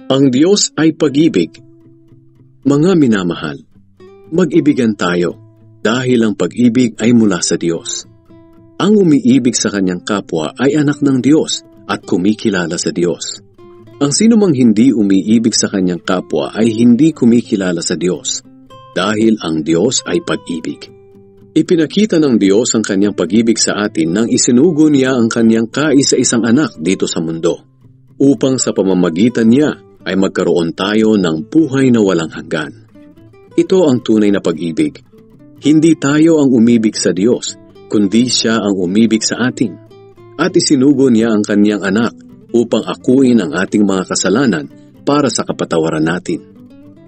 Ang Diyos ay pag-ibig. Mga minamahal, mag-ibigan tayo dahil ang pag-ibig ay mula sa Diyos. Ang umiibig sa kanyang kapwa ay anak ng Diyos at kumikilala sa Diyos. Ang sinumang hindi umiibig sa kanyang kapwa ay hindi kumikilala sa Diyos dahil ang Diyos ay pag-ibig. Ipinakita ng Diyos ang kanyang pag-ibig sa atin nang isinugo niya ang kanyang kaisa-isang anak dito sa mundo upang sa pamamagitan niya ay magkaroon tayo ng buhay na walang hanggan. Ito ang tunay na pag-ibig. Hindi tayo ang umibig sa Diyos, kundi Siya ang umibig sa atin. At isinugo niya ang kanyang anak upang akuin ang ating mga kasalanan para sa kapatawaran natin.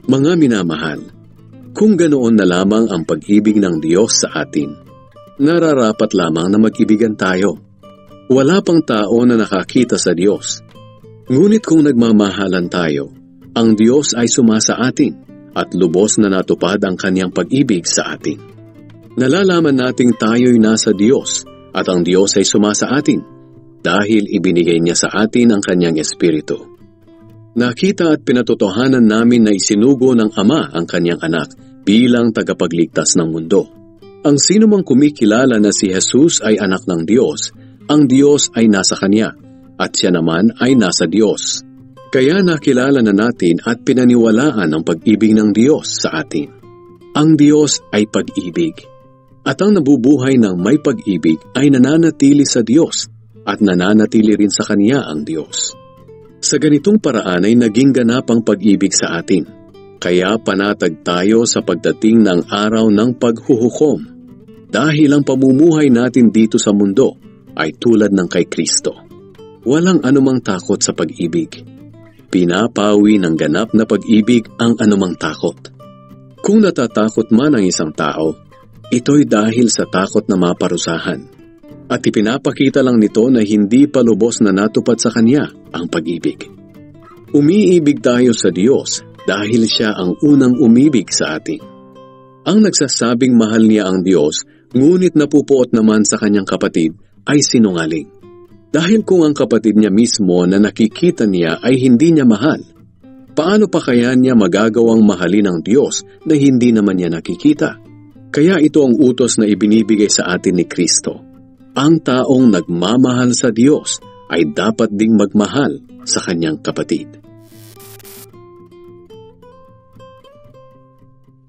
Mga minamahal, kung ganoon na lamang ang pag-ibig ng Diyos sa atin, nararapat lamang na mag-ibigan tayo. Wala pang tao na nakakita sa Diyos. Ngunit kung nagmamahalan tayo, ang Diyos ay sumasa atin at lubos na natupad ang kanyang pag-ibig sa atin. Nalalaman nating tayo'y nasa Diyos at ang Diyos ay sumasa atin dahil ibinigay niya sa atin ang kanyang Espiritu. Nakita at pinatotohanan namin na isinugo ng Ama ang kanyang anak bilang tagapagligtas ng mundo. Ang sinumang kumikilala na si Jesus ay anak ng Diyos, ang Diyos ay nasa kanya at siya naman ay nasa Diyos. Kaya nakilala na natin at pinaniwalaan ang pag-ibig ng Diyos sa atin. Ang Diyos ay pag-ibig. At ang nabubuhay ng may pag-ibig ay nananatili sa Diyos at nananatili rin sa Kanya ang Diyos. Sa ganitong paraan ay naging ganap ang pag-ibig sa atin. Kaya panatag tayo sa pagdating ng araw ng paghuhukom. Dahil ang pamumuhay natin dito sa mundo ay tulad ng kay Kristo. Walang anumang takot sa pag-ibig. Pinapawi ng ganap na pag-ibig ang anumang takot. Kung natatakot man ang isang tao, ito'y dahil sa takot na maparusahan. At ipinapakita lang nito na hindi pa lubos na natupad sa kanya ang pag-ibig. Umiibig tayo sa Diyos dahil Siya ang unang umibig sa atin. Ang nagsasabing mahal niya ang Diyos, ngunit napupuot naman sa kanyang kapatid, ay sinungaling. Dahil kung ang kapatid niya mismo na nakikita niya ay hindi niya mahal, paano pa kaya niya magagawang mahalin ang Diyos na hindi naman niya nakikita? Kaya ito ang utos na ibinibigay sa atin ni Kristo. Ang taong nagmamahal sa Diyos ay dapat ding magmahal sa kanyang kapatid.